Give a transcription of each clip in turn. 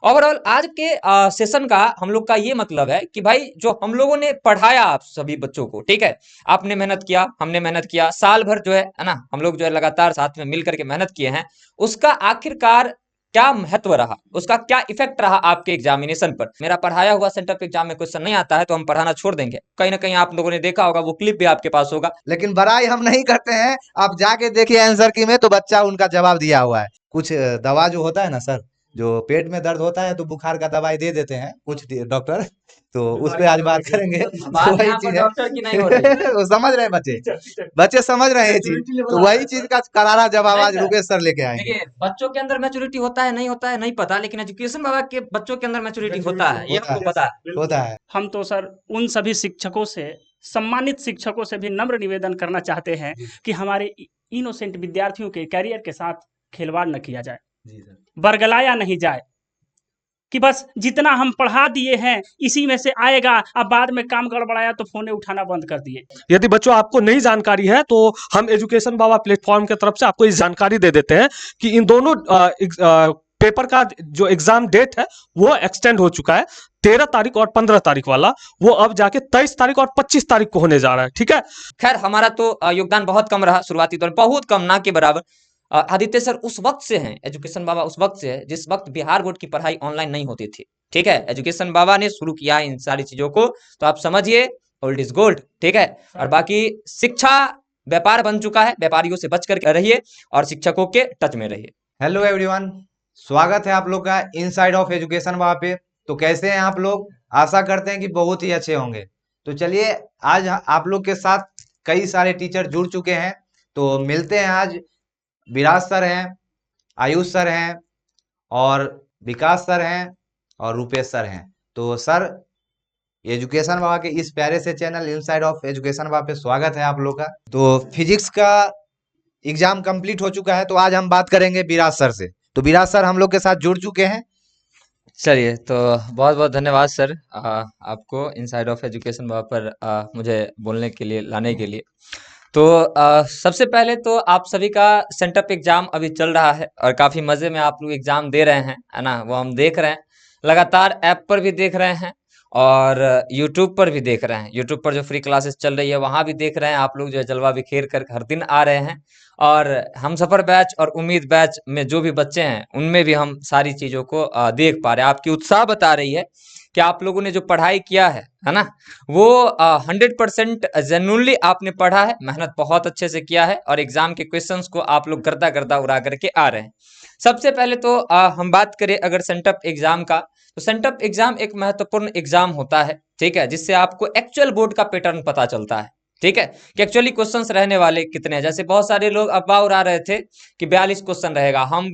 Overall आज के session का हम लोग का ये मतलब है कि भाई जो हम लोगों ने पढ़ाया आप सभी बच्चों को, ठीक है, आपने मेहनत किया, हमने मेहनत किया, साल भर जो है ना, हम लोग जो है लगातार साथ में मिल करके मेहनत किए हैं, उसका आखिरकार क्या महत्व रहा, उसका क्या इफेक्ट रहा आपके एग्जामिनेशन पर। मेरा पढ़ाया हुआ सेंटर पे एग्जाम में क्वेश्चन नहीं आता है तो हम पढ़ाना छोड़ देंगे। कहीं ना कहीं आप लोगों ने देखा होगा, वो क्लिप भी आपके पास होगा। लेकिन बड़ाई हम नहीं करते हैं। आप जाके देखिए आंसर की में, तो बच्चा उनका जवाब दिया हुआ है। कुछ दवा जो होता है ना सर, जो पेट में दर्द होता है तो बुखार का दवाई दे देते हैं कुछ डॉक्टर, तो उस पे आज बात करेंगे। तो बात वही यहाँ पर चीज है। डॉक्टर की नहीं हो रही है। वो समझ रहे हैं बच्चे, बच्चे समझ रहे हैं ये चीज, तो वही चीज का करारा जवाब नहीं आज सर, रुपेश सर लेके आएंगे। देखिए बच्चों के अंदर मैच्योरिटी होता है नहीं पता, लेकिन एजुकेशन बाबा के बच्चों के अंदर मैच्योरिटी होता है, ये होता हमको है, पता है। होता है। हम तो सर उन सभी शिक्षकों से, सम्मानित शिक्षकों से भी नम्र निवेदन करना चाहते हैं कि हमारे इनोसेंट विद्यार्थियों के कैरियर के साथ खिलवाड़ न किया जाए, जी सर। बरगलाया नहीं जाए कि बस जितना हम पढ़ा दिए हैं इसी में से आएगा, अब बाद में काम गड़बड़ाया तो फोने उठाना बंद कर दिए। यदि बच्चों आपको नई जानकारी है तो हम एजुकेशन बाबा प्लेटफॉर्म की तरफ से आपको इस जानकारी दे देते हैं कि इन दोनों पेपर का जो एग्जाम डेट है वो एक्सटेंड हो चुका है। 13 तारीख और 15 तारीख वाला वो अब जाके 23 तारीख और 25 तारीख को होने जा रहा है, ठीक है। खैर हमारा तो योगदान बहुत कम रहा शुरुआती दौर में, बहुत कम, ना के बराबर। आदित्य सर उस वक्त से हैं, एजुकेशन बाबा उस वक्त से है जिस वक्त बिहार बोर्ड की पढ़ाई ऑनलाइन नहीं होती थी, ठीक है। एजुकेशन बाबा ने शुरू किया है इन सारी चीजों को, तो आप समझिए ओल्ड इज गोल्ड, ठीक है। और बाकी शिक्षा व्यापार बन चुका है, व्यापारियों से बच कर रहिए और शिक्षकों के टच में रहिए। हेलो एवरीवन, स्वागत है आप लोग का इनसाइड ऑफ एजुकेशन वहां पे। तो कैसे हैं आप लोग? आशा करते हैं कि बहुत ही अच्छे होंगे। तो चलिए, आज आप लोग के साथ कई सारे टीचर जुड़ चुके हैं, तो मिलते हैं आज। विराज सर हैं, आयुष सर हैं, और विकास सर हैं, और रुपेश सर हैं। तो सर, एजुकेशन बाबा के इस प्यारे से चैनल इनसाइड ऑफ एजुकेशन बाबा पे स्वागत है आप लोग का। तो फिजिक्स का एग्जाम कंप्लीट हो चुका है, तो आज हम बात करेंगे विराज सर से। तो विराज सर हम लोग के साथ जुड़ चुके हैं। चलिए, तो बहुत बहुत धन्यवाद सर, आपको इनसाइड ऑफ एजुकेशन वहाँ पर मुझे बोलने के लिए, लाने के लिए। तो सबसे पहले तो आप सभी का सेंटअप एग्जाम अभी चल रहा है और काफ़ी मज़े में आप लोग एग्जाम दे रहे हैं, है ना, वो हम देख रहे हैं। लगातार ऐप पर भी देख रहे हैं और यूट्यूब पर भी देख रहे हैं। यूट्यूब पर जो फ्री क्लासेस चल रही है वहाँ भी देख रहे हैं, आप लोग जो है जलवा बिखेर कर हर दिन आ रहे हैं। और हम सफ़र बैच और उम्मीद बैच में जो भी बच्चे हैं उनमें भी हम सारी चीज़ों को देख पा रहे हैं। आपकी उत्साह बता रही है कि आप लोगों ने जो पढ़ाई किया है ना, वो 100% जेन्युइनली आपने पढ़ा है, मेहनत बहुत अच्छे से किया है और एग्जाम के क्वेश्चंस को आप लोग गर्दा गर्दा उड़ा करके आ रहे हैं। सबसे पहले तो हम बात करें अगर सेंटअप एग्जाम का, तो सेंटअप एग्जाम एक महत्वपूर्ण एग्जाम होता है, ठीक है, जिससे आपको एक्चुअल बोर्ड का पैटर्न पता चलता है, ठीक है, कि एक्चुअली क्वेश्चंस रहने वाले कितने हैं। जैसे बहुत सारे लोग अफवाह उड़ा रहे थे कि 42 क्वेश्चन रहेगा, हम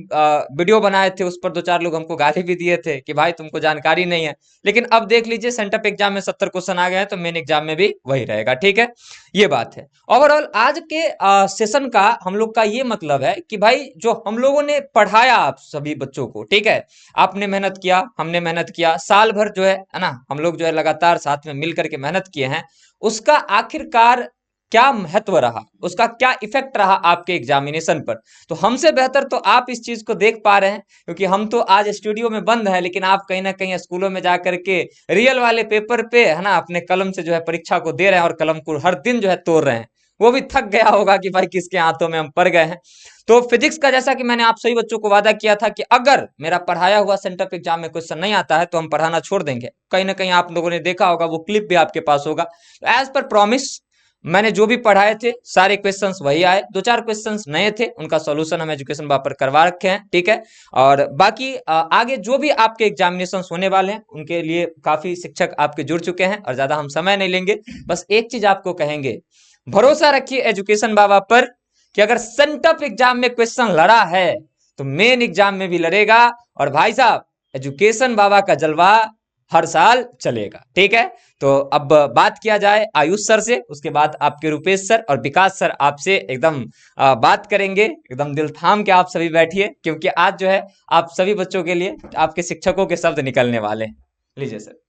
वीडियो बनाए थे, उस पर 2-4 लोग हमको गाली भी दिए थे कि भाई तुमको जानकारी नहीं है। लेकिन अब देख लीजिए सेंटअप एग्जाम में 70 क्वेश्चन आ गए हैं, तो मेन एग्जाम में भी वही रहेगा, ठीक है, ये बात है। ओवरऑल आज के सेशन का हम लोग का ये मतलब है कि भाई जो हम लोगों ने पढ़ाया आप सभी बच्चों को, ठीक है, आपने मेहनत किया, हमने मेहनत किया, साल भर जो है ना, हम लोग जो है लगातार साथ में मिल करके मेहनत किए हैं, उसका आखिरकार क्या महत्व रहा, उसका क्या इफेक्ट रहा आपके एग्जामिनेशन पर। तो हमसे बेहतर तो आप इस चीज को देख पा रहे हैं, क्योंकि हम तो आज स्टूडियो में बंद है, लेकिन आप कहीं ना कहीं स्कूलों में जाकर के रियल वाले पेपर पे, है ना, अपने कलम से जो है परीक्षा को दे रहे हैं और कलम को हर दिन जो है तोड़ रहे हैं। वो भी थक गया होगा कि भाई किसके हाथों में हम पड़ गए हैं। तो फिजिक्स का जैसा कि मैंने आप सभी बच्चों को वादा किया था कि अगर मेरा पढ़ाया हुआ सेंटअप एग्जाम में क्वेश्चन नहीं आता है तो हम पढ़ाना छोड़ देंगे। कहीं ना कहीं आप लोगों ने देखा होगा, वो क्लिप भी आपके पास होगा। तो एज पर प्रॉमिस मैंने जो भी पढ़ाए थे सारे क्वेश्चंस वही आए, 2-4 क्वेश्चंस नए थे, उनका सॉल्यूशन हम एजुकेशन बाप पर करवा रखे हैं, ठीक है। और बाकी आगे जो भी आपके एग्जामिनेशन होने वाले हैं उनके लिए काफी शिक्षक आपके जुड़ चुके हैं और ज्यादा हम समय नहीं लेंगे। बस एक चीज आपको कहेंगे, भरोसा रखिए एजुकेशन बाबा पर कि अगर सेंटअप एग्जाम में क्वेश्चन लड़ा है तो मेन एग्जाम में भी लड़ेगा। और भाई साहब, एजुकेशन बाबा का जलवा हर साल चलेगा, ठीक है। तो अब बात किया जाए आयुष सर से, उसके बाद आपके रुपेश सर और विकास सर आपसे एकदम बात करेंगे। एकदम दिल थाम के आप सभी बैठिए, क्योंकि आज जो है आप सभी बच्चों के लिए आपके शिक्षकों के शब्द निकलने वाले हैं। लीजिए सर।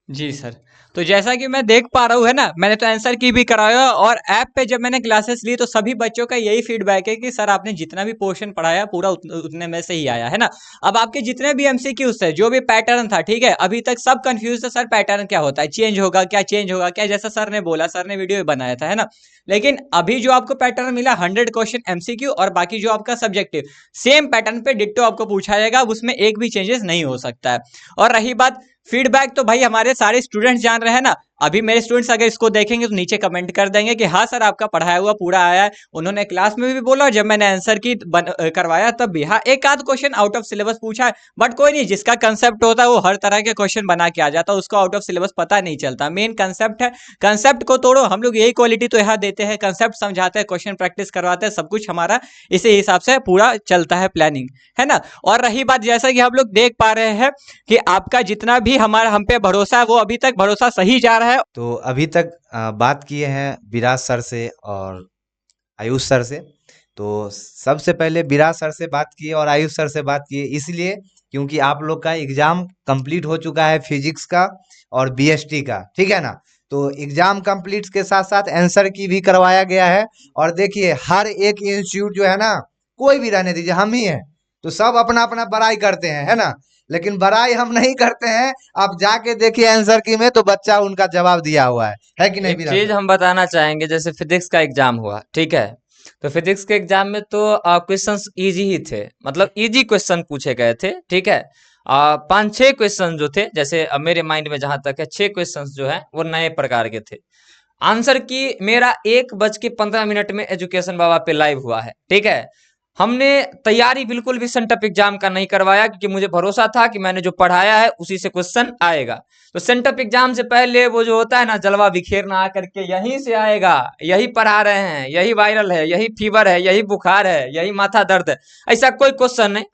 जी सर। तो जैसा कि मैं देख पा रहा हूँ, है ना, मैंने तो आंसर की भी कराया और ऐप पे जब मैंने क्लासेस ली तो सभी बच्चों का यही फीडबैक है कि सर आपने जितना भी पोर्शन पढ़ाया पूरा उतने में से ही आया, है ना। अब आपके जितने भी एमसीक्यूज थे, जो भी पैटर्न था, ठीक है, अभी तक सब कंफ्यूज है सर, पैटर्न क्या होता है, चेंज होगा क्या, चेंज होगा क्या, जैसा सर ने बोला, सर ने वीडियो बनाया था, है ना। लेकिन अभी जो आपको पैटर्न मिला 100 क्वेश्चन एमसीक्यू और बाकी जो आपका सब्जेक्टिव, सेम पैटर्न पे डिट्टो आपको पूछा जाएगा, उसमें एक भी चेंजेस नहीं हो सकता है। और रही बात फीडबैक, तो भाई हमारे सारे स्टूडेंट्स जान रहे हैं ना। अभी मेरे स्टूडेंट्स अगर इसको देखेंगे तो नीचे कमेंट कर देंगे कि हाँ सर आपका पढ़ाया हुआ पूरा आया है। उन्होंने क्लास में भी बोला, जब मैंने आंसर की करवाया तब भी, हाँ एक आध क्वेश्चन आउट ऑफ सिलेबस पूछा है, बट कोई नहीं, जिसका कंसेप्ट होता है वो हर तरह के क्वेश्चन बना के आ जाता है, उसको आउट ऑफ सिलेबस पता नहीं चलता। मेन कंसेप्ट है, कंसेप्ट को तोड़ो। हम लोग यही क्वालिटी तो यहाँ देते हैं, कंसेप्ट समझाते हैं, क्वेश्चन प्रैक्टिस करवाते हैं, सब कुछ हमारा इसी हिसाब से पूरा चलता है, प्लानिंग, है ना। और रही बात, जैसा कि हम लोग देख पा रहे हैं कि आपका जितना भी हमारा हम पे भरोसा है, वो अभी तक भरोसा सही जा रहा है। तो अभी तक बात किए हैं विराज सर से और आयुष सर से। तो सबसे पहले विराज सर से बात किए और आयुष सर से बात किए इसलिए क्योंकि आप लोग का एग्जाम कंप्लीट हो चुका है फिजिक्स का और बीएसटी का, ठीक है ना। तो एग्जाम कंप्लीट के साथ साथ आंसर की भी करवाया गया है। और देखिए हर एक इंस्टीट्यूट जो है ना, कोई भी रहने दीजिए, हम ही हैं, तो सब अपना अपना बड़ाई करते हैं, है ना। लेकिन बड़ाई हम नहीं करते हैं। आप जाके देखिए आंसर की में, तो बच्चा उनका जवाब दिया हुआ है कि नहीं एक विराज चीज सर? हम बताना चाहेंगे, जैसे फिजिक्स का एग्जाम हुआ, ठीक है, तो फिजिक्स के एग्जाम में तो क्वेश्चंस इजी ही थे, मतलब इजी क्वेश्चन पूछे गए थे, ठीक है। 5-6 क्वेश्चन जो थे, जैसे मेरे माइंड में जहां तक है, 6 क्वेश्चंस जो है वो नए प्रकार के थे। आंसर की मेरा 1:15 में एजुकेशन बाबा पे लाइव हुआ है, ठीक है। हमने तैयारी बिल्कुल भी सेंटअप एग्जाम का नहीं करवाया, क्योंकि मुझे भरोसा था कि मैंने जो पढ़ाया है उसी से क्वेश्चन आएगा। तो सेंटअप एग्जाम से पहले वो जो होता है ना, जलवा बिखेरना आकर के यहीं से आएगा, यही पढ़ा रहे हैं, यही वायरल है, यही फीवर है, यही बुखार है, यही माथा दर्द है, ऐसा कोई क्वेश्चन नहीं।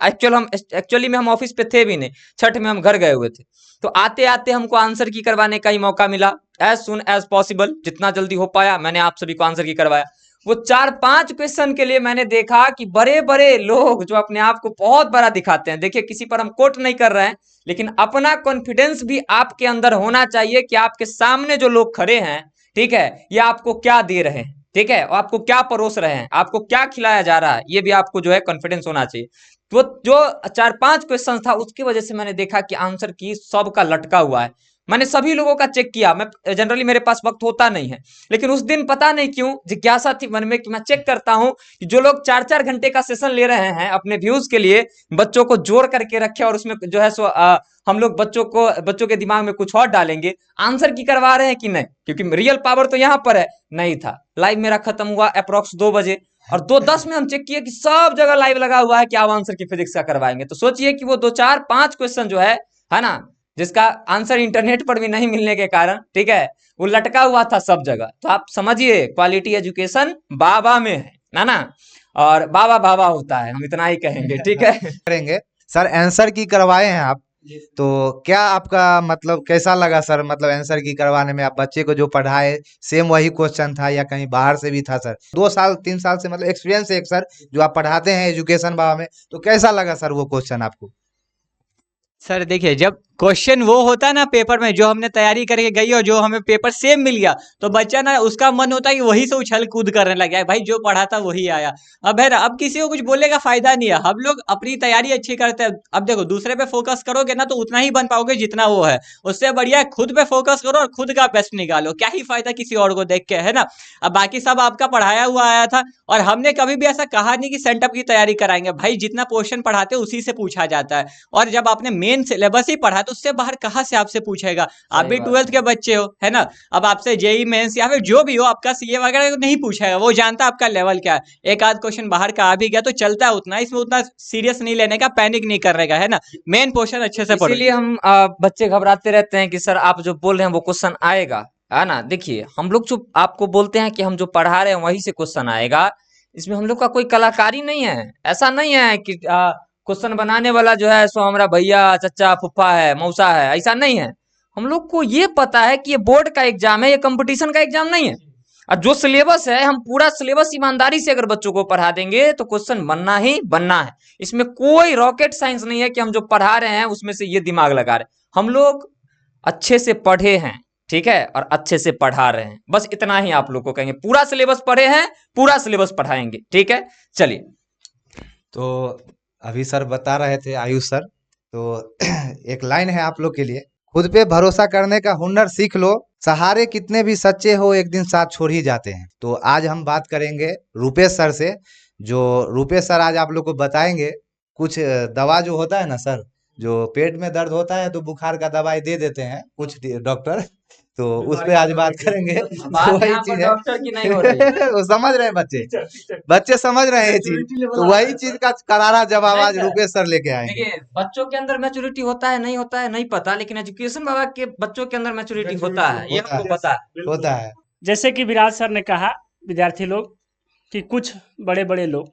एक्चुअली में हम ऑफिस पे थे भी नहीं, छठ में हम घर गए हुए थे। तो आते आते हमको आंसर की करवाने का ही मौका मिला, एज सुन एज पॉसिबल, जितना जल्दी हो पाया मैंने आप सभी को आंसर की करवाया। वो 4-5 क्वेश्चन के लिए मैंने देखा कि बड़े बड़े लोग जो अपने आप को बहुत बड़ा दिखाते हैं, देखिए किसी पर हम कोट नहीं कर रहे हैं, लेकिन अपना कॉन्फिडेंस भी आपके अंदर होना चाहिए कि आपके सामने जो लोग खड़े हैं, ठीक है, ये आपको क्या दे रहे हैं, ठीक है, और आपको क्या परोस रहे हैं, आपको क्या खिलाया जा रहा है, ये भी आपको जो है कॉन्फिडेंस होना चाहिए। तो जो 4-5 क्वेश्चन था, उसकी वजह से मैंने देखा कि आंसर की सबका लटका हुआ है। मैंने सभी लोगों का चेक किया, मैं जनरली मेरे पास वक्त होता नहीं है, लेकिन उस दिन पता नहीं क्यों जिज्ञासा थी मन में कि मैं चेक करता हूं कि जो लोग 4-4 घंटे का सेशन ले रहे हैं अपने व्यूज के लिए, बच्चों को जोड़ करके रखे और उसमें जो है सो हम लोग बच्चों के दिमाग में कुछ और डालेंगे, आंसर की करवा रहे हैं कि नहीं, क्योंकि रियल पावर तो यहाँ पर है, नहीं था। लाइव मेरा खत्म हुआ अप्रोक्स 2 बजे, और 2:10 में हम चेक किए कि सब जगह लाइव लगा हुआ है कि आप आंसर की फिजिक्स का करवाएंगे। तो सोचिए कि वो 2-4-5 क्वेश्चन जो है ना, जिसका आंसर इंटरनेट पर भी नहीं मिलने के कारण, ठीक है, वो लटका हुआ था सब जगह। तो आप समझिए क्वालिटी एजुकेशन बाबा में है ना, और बाबा बाबा होता है, हम इतना ही कहेंगे, ठीक है। करेंगे सर। आंसर की करवाए हैं आप, तो क्या आपका मतलब कैसा लगा सर? मतलब आंसर की करवाने में आप बच्चे को जो पढ़ाए सेम वही क्वेश्चन था या कहीं बाहर से भी था सर? 2 साल 3 साल से मतलब एक्सपीरियंस है एक सर, जो आप पढ़ाते हैं एजुकेशन बाबा में, तो कैसा लगा सर वो क्वेश्चन आपको? सर देखिए, जब क्वेश्चन वो होता है ना पेपर में, जो हमने तैयारी करके गई और जो हमें पेपर सेम मिल गया, तो बच्चा ना उसका मन होता है कि वही से उछल कूद करने लग गया, भाई जो पढ़ा था वही आया। अब है ना, अब किसी को कुछ बोलने का फायदा नहीं है, हम लोग अपनी तैयारी अच्छी करते हैं। अब देखो, दूसरे पे फोकस करोगे ना तो उतना ही बन पाओगे जितना वो है, उससे बढ़िया खुद पे फोकस करो और खुद का बेस्ट निकालो, क्या ही फायदा किसी और को देख के, है ना। अब बाकी सब आपका पढ़ाया हुआ आया था, और हमने कभी भी ऐसा कहा नहीं कि सेंटअप की तैयारी कराएंगे, भाई जितना पोर्शन पढ़ाते उसी से पूछा जाता है। और जब आपने मेन सिलेबस ही पढ़ा तो उससे बाहर कहाँ से आपसे पूछेगा, आप भी 12th के बच्चे हो, है ना। अब आपसे जेई मेंस या फिर जो भी हो, आपका सीए वगैरह नहीं पूछेगा, वो जानता है आपका लेवल क्या है। एक आध क्वेश्चन बाहर का आ भी गया तो चलता है, उतना इसमें उतना सीरियस नहीं लेने का, पैनिक नहीं करने का, है ना। मेन पोर्शन अच्छे से पढ़ो। इसीलिए हम बच्चे घबराते रहते हैं कि सर आप जो बोल रहे हैं वो क्वेश्चन आएगा, है ना। देखिए हम लोग जो आपको बोलते हैं कि हम जो पढ़ा रहे हैं वहीं से क्वेश्चन आएगा, इसमें हम लोग का कोई कलाकारी नहीं है। ऐसा नहीं है कि क्वेश्चन बनाने वाला जो है सो हमारा भैया चचा फुफा है मौसा है, ऐसा नहीं है। हम लोग को ये पता है कि ये बोर्ड का एग्जाम है, ये कंपटीशन का एग्जाम नहीं है। और जो सिलेबस है, हम पूरा सिलेबस ईमानदारी से अगर बच्चों को पढ़ा देंगे तो क्वेश्चन बनना ही बनना है। इसमें कोई रॉकेट साइंस नहीं है कि हम जो पढ़ा रहे हैं उसमें से ये दिमाग लगा रहे हैं। हम लोग अच्छे से पढ़े हैं, ठीक है, और अच्छे से पढ़ा रहे हैं। बस इतना ही आप लोग को कहेंगे। पूरा सिलेबस पढ़े हैं, पूरा सिलेबस पढ़ाएंगे, ठीक है। चलिए, तो अभी सर बता रहे थे, आयुष सर, तो एक लाइन है आप लोग के लिए। खुद पे भरोसा करने का हुनर सीख लो, सहारे कितने भी सच्चे हो एक दिन साथ छोड़ ही जाते हैं। तो आज हम बात करेंगे रूपेश सर से, जो रूपेश सर आज आप लोग को बताएंगे कुछ दवा जो होता है ना सर, जो पेट में दर्द होता है तो बुखार का दवाई दे देते हैं कुछ डॉक्टर, तो उस पे आज बात करेंगे। तो बात वही यहाँ पर चीज है। डॉक्टर की नहीं हो रही है। वो समझ रहे हैं बच्चे समझ रहे हैं ये चीज, तो वही चीज का करारा जवाब नहीं आज सर, रूपेश सर लेके आएंगे। देखिए, बच्चों के अंदर मैच्योरिटी होता है नहीं पता, लेकिन एजुकेशन बाबा के बच्चों के अंदर मैच्योरिटी होता है, ये होता हमको है, पता है। होता है। जैसे कि विराज सर ने कहा, विद्यार्थी लोग, कि कुछ बड़े बड़े लोग,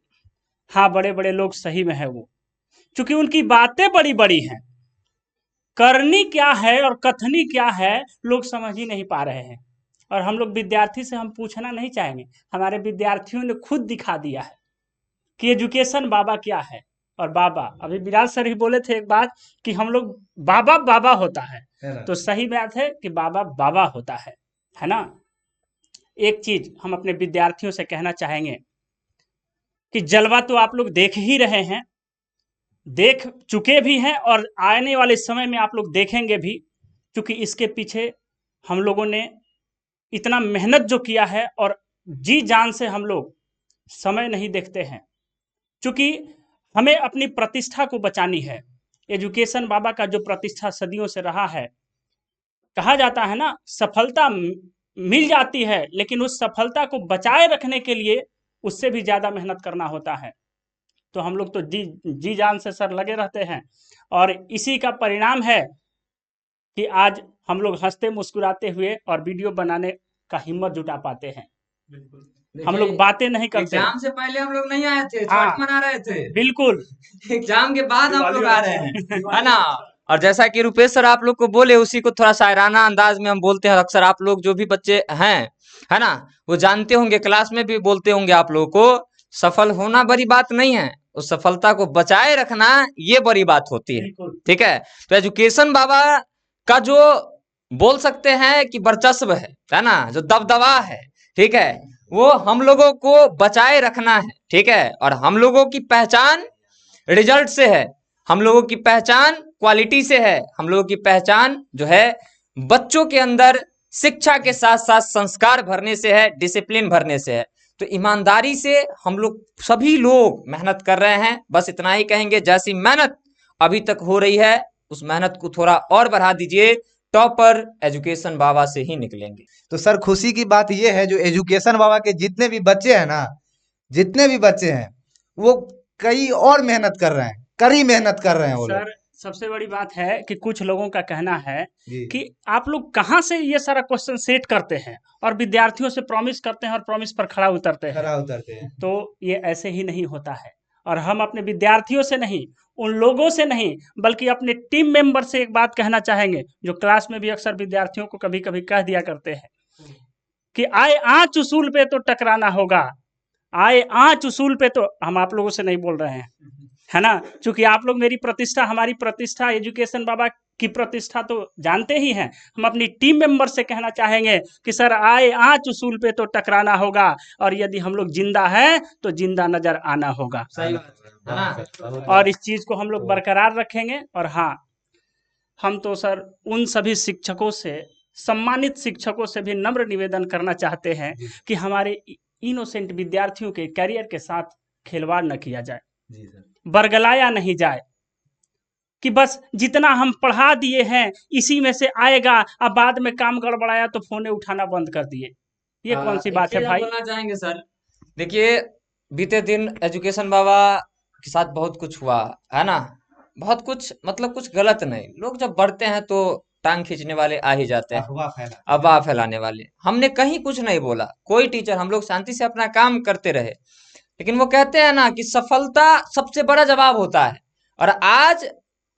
हाँ बड़े बड़े लोग सही में है वो, क्योंकि उनकी बातें बड़ी बड़ी हैं, करनी क्या है और कथनी क्या है लोग समझ ही नहीं पा रहे हैं। और हम लोग विद्यार्थी से हम पूछना नहीं चाहेंगे, हमारे विद्यार्थियों ने खुद दिखा दिया है कि एजुकेशन बाबा क्या है। और बाबा, अभी विराज सर ही बोले थे एक बात कि हम लोग बाबा बाबा होता है, तो सही बात है कि बाबा बाबा होता है ना। एक चीज हम अपने विद्यार्थियों से कहना चाहेंगे कि जलवा तो आप लोग देख ही रहे हैं, देख चुके भी हैं, और आने वाले समय में आप लोग देखेंगे भी, क्योंकि इसके पीछे हम लोगों ने इतना मेहनत जो किया है, और जी जान से हम लोग समय नहीं देखते हैं, क्योंकि हमें अपनी प्रतिष्ठा को बचानी है। एजुकेशन बाबा का जो प्रतिष्ठा सदियों से रहा है, कहा जाता है ना, सफलता मिल जाती है, लेकिन उस सफलता को बचाए रखने के लिए उससे भी ज्यादा मेहनत करना होता है। तो हम लोग तो जी जान से सर लगे रहते हैं, और इसी का परिणाम है कि आज हम लोग हंसते मुस्कुराते हुए और वीडियो बनाने का हिम्मत जुटा पाते हैं। हम लोग बातें नहीं करते। एग्जाम से पहले हम लोग नहीं आए थे, हाँ, छठ मना रहे थे। बिल्कुल। एग्जाम के बाद हम लोग आ रहे हैं, है ना। और जैसा कि रुपेश सर आप लोग को बोले, उसी को थोड़ा शायराना अंदाज में हम बोलते हैं। अक्सर आप लोग जो भी बच्चे हैं, है ना, वो जानते होंगे, क्लास में भी बोलते होंगे आप लोगों को, सफल होना बड़ी बात नहीं है, उस सफलता को बचाए रखना ये बड़ी बात होती है, ठीक है। तो एजुकेशन बाबा का जो बोल सकते हैं कि वर्चस्व है ना, जो दबदबा है, ठीक है, वो हम लोगों को बचाए रखना है, ठीक है। और हम लोगों की पहचान रिजल्ट से है, हम लोगों की पहचान क्वालिटी से है, हम लोगों की पहचान जो है बच्चों के अंदर शिक्षा के साथ साथ संस्कार भरने से है, डिसिप्लिन भरने से है। तो ईमानदारी से हम लोग सभी लोग मेहनत कर रहे हैं। बस इतना ही कहेंगे, जैसी मेहनत अभी तक हो रही है उस मेहनत को थोड़ा और बढ़ा दीजिए, टॉपर एजुकेशन बाबा से ही निकलेंगे। तो सर खुशी की बात ये है, जो एजुकेशन बाबा के जितने भी बच्चे हैं ना, जितने भी बच्चे हैं, वो कई और मेहनत कर रहे हैं, कड़ी मेहनत कर रहे हैं वो लोग। सर सबसे बड़ी बात है कि कुछ लोगों का कहना है जी। कि आप लोग कहाँ से ये सारा क्वेश्चन सेट करते हैं और विद्यार्थियों से प्रॉमिस करते हैं और प्रॉमिस पर खड़ा उतरते हैं। खरा उतरते हैं। तो ये ऐसे ही नहीं होता है। और हम अपने विद्यार्थियों से नहीं, उन लोगों से नहीं, बल्कि अपने टीम मेंबर से एक बात कहना चाहेंगे, जो क्लास में भी अक्सर विद्यार्थियों को कभी कभी कह दिया करते हैं कि आए आँच उसूल पे तो टकराना होगा, आए आँच उसूल पे तो। हम आप लोगों से नहीं बोल रहे हैं, है ना, क्योंकि आप लोग मेरी प्रतिष्ठा, हमारी प्रतिष्ठा, एजुकेशन बाबा की प्रतिष्ठा तो जानते ही हैं। हम अपनी टीम मेंबर से कहना चाहेंगे कि सर आए आँच उसूल पे तो टकराना होगा, और यदि हम लोग जिंदा हैं तो जिंदा नजर आना होगा। सही बात है ना। और इस चीज को हम लोग बरकरार रखेंगे। और हाँ, हम तो सर उन सभी शिक्षकों से, सम्मानित शिक्षकों से भी नम्र निवेदन करना चाहते हैं कि हमारे इनोसेंट विद्यार्थियों के करियर के साथ खिलवाड़ न किया जाए, बरगलाया नहीं जाए कि बस जितना हम पढ़ा दिए हैं इसी में से आएगा, अब बाद में काम गड़बड़ाया तो फोने उठाना बंद कर दिए। ये कौन सी बात है भाई? बोलना चाहेंगे सर, देखिए, बीते दिन एजुकेशन बाबा के साथ बहुत कुछ हुआ है ना, बहुत कुछ, मतलब कुछ गलत नहीं। लोग जब बढ़ते हैं तो टांग खींचने वाले आ ही जाते हैं, अफवाह फैलाने वाले। हमने कहीं कुछ नहीं बोला, कोई टीचर, हम लोग शांति से अपना काम करते रहे। लेकिन वो कहते हैं ना कि सफलता सबसे बड़ा जवाब होता है। और आज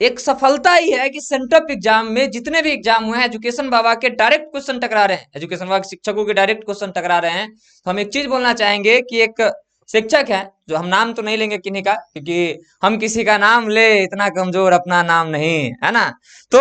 एक सफलता ही है कि सेंटअप एग्जाम में जितने भी एग्जाम हुए हैं, एजुकेशन बाबा के डायरेक्ट क्वेश्चन टकरा रहे हैं, एजुकेशन बाबा के शिक्षकों के डायरेक्ट क्वेश्चन टकरा रहे हैं। तो हम एक चीज बोलना चाहेंगे कि एक शिक्षक हैं, जो हम नाम तो नहीं लेंगे किन्हीं का, क्योंकि हम किसी का नाम ले इतना कमजोर अपना नाम नहीं है ना। तो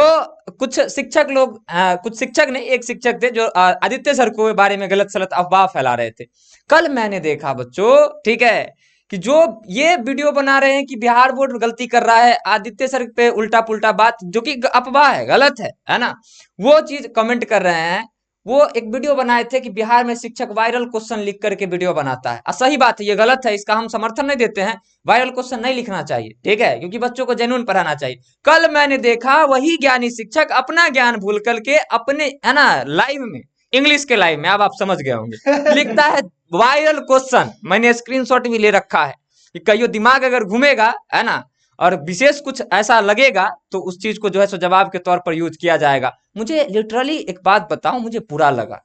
कुछ शिक्षक लोग कुछ शिक्षक नहीं, एक शिक्षक थे जो आदित्य सर को बारे में गलत सलत अफवाह फैला रहे थे। कल मैंने देखा बच्चों, ठीक है, कि जो ये वीडियो बना रहे हैं कि बिहार बोर्ड गलती कर रहा है, आदित्य सर पे उल्टा पुल्टा बात, जो कि अफवाह है, गलत है ना, वो चीज कमेंट कर रहे हैं। वो एक वीडियो बनाए थे कि बिहार में शिक्षक वायरल क्वेश्चन लिख करके वीडियो बनाता है। सही बात है, ये गलत है, इसका हम समर्थन नहीं देते हैं। वायरल क्वेश्चन नहीं लिखना चाहिए, ठीक है, क्योंकि बच्चों को जेन्युइन पढ़ाना चाहिए। कल मैंने देखा वही ज्ञानी शिक्षक अपना ज्ञान भूल करके अपने, है ना, लाइव में, इंग्लिश के लाइव में, अब आप समझ गए होंगे, लिखता है वायरल क्वेश्चन। मैंने स्क्रीनशॉट भी ले रखा है कि कहियो दिमाग अगर घूमेगा, है ना, और विशेष कुछ ऐसा लगेगा तो उस चीज को जो है सो जवाब के तौर पर यूज किया जाएगा। मुझे लिटरली एक बात बताऊं, मुझे बुरा लगा,